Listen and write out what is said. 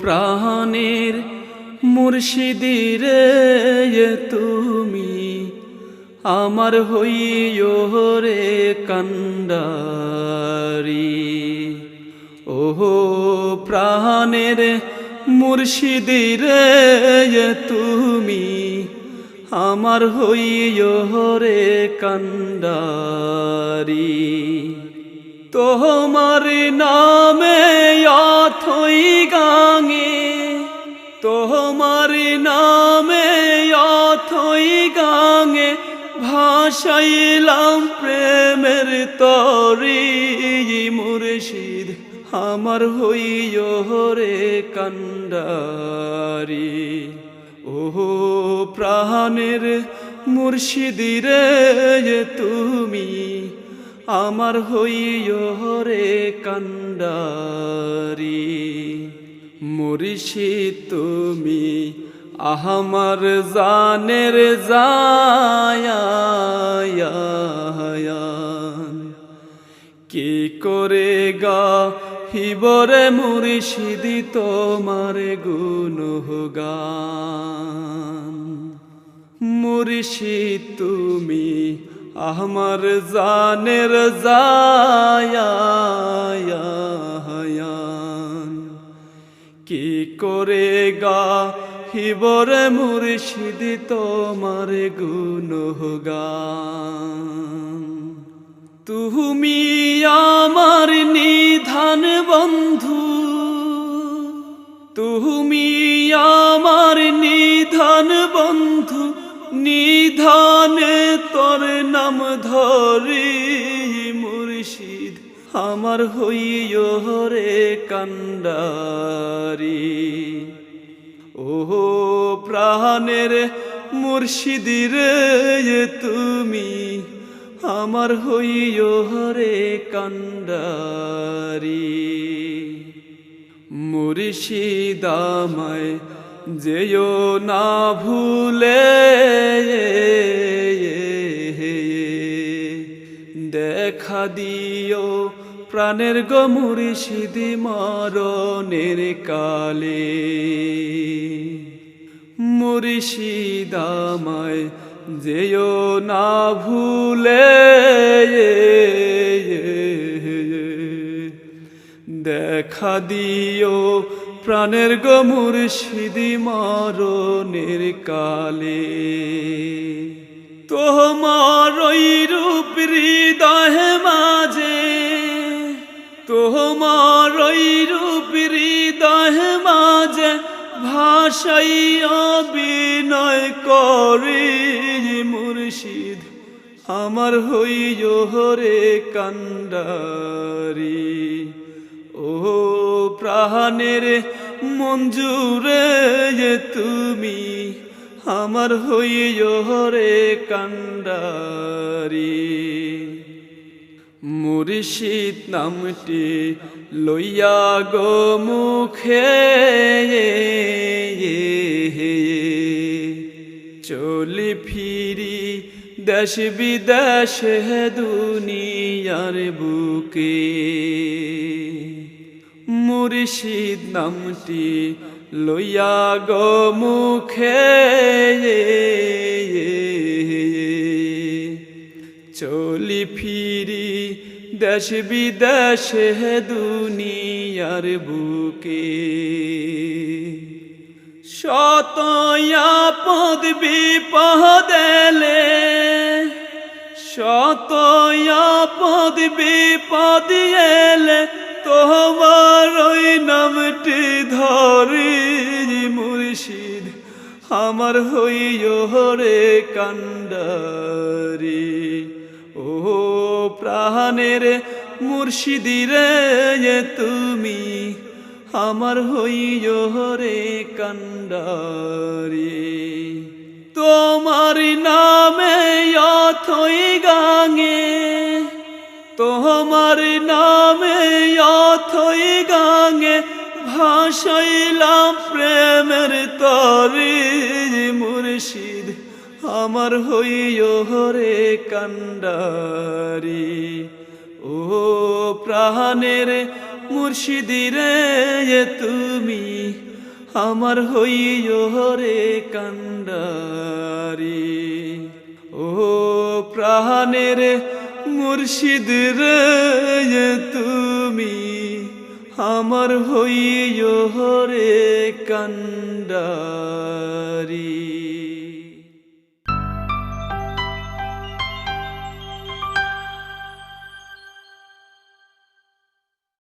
প্রাণের মুর্শিদিরে তুমি আমার হইও রে কান্ডারি। ওহো প্রাণের মুর্শিদিরে তুমি আমার হইও রে কান্ডারি। তোমার নামে অথই গাঙে, তোমার নামে অথই গাঙে ভাসাইলাম প্রেমের তরি। মুর্শিদ আমার হইও রে কান্ডারি। ওহো প্রাণের মুর্শিদিরে তুমি আমার হইও রে কান্ডারি। মুর্শিদ তুমি আমার জানের জায়ান, কি করে গাহিবরে মুর্শিদ তোমার গুণগান। মুর্শিদ তুমি আমার জানের জায়ান, কি করে গাহিবরে মুর্শিদ তোমার গুণগান। তুমি আমার নিধান বন্ধু, তুমি আমার নিধান বন্ধু, নিধানে তোর নাম ধরি। মুর্শিদ আমার হইও রে কান্ডারি। ওহো প্রাণের মুর্শিদিরে তুমি আমার হইও রে কান্ডারি। মুর্শিদ আমায় যেও না ভুলে, দেখা দিও প্রাণের গো মুর্শিদ মরণের কালে। মুর্শিদ আমায় যেও না ভুলে, দেখা দিও প্রাণের গো মুর্শিদ মরণের কালে। তোমার ওই রূপ হৃদয় মাঝে, তোমার ওই রূপ হৃদয় মাঝে ভাষাইয়া বিনয় করি। মুর্শিদ আমার হইও রে কান্ডারি। ও প্রাণের মঞ্জুরে তুমি আমার হইও রে কান্ডারি। মুর্শিদ নামটি লইয়া গো মুখে চলি ফিরি দেশ বিদেশ দুনিয়ার বুকে। মুর্শিদ নামটি লইয়া গো মুখে চলি ফিরি দেশ বিদেশ দুনিয়ার বুকে। শত আপদ বিপদ এলে, শত আপদ বিপদ এলে তোমার ওই নামটি ধরি। মুর্শিদ আমার হইও রে কান্ডারি। ও প্রাণের মুর্শিদিরে তুমি আমার হইও রে কান্ডারি। তোমার নামে অথই গাঙে, তোমার নামে অথই গাঙে ভাসাইলাম প্রেমের তরি। মুর্শিদ আমার হইও রে কান্ডারি। ও প্রাণের মুর্শিদিরে তুমি আমার হইও রে কান্ডারি। ও প্রাণের মুর্শিদ রে তুমি আমার হইও রে কান্ডারি।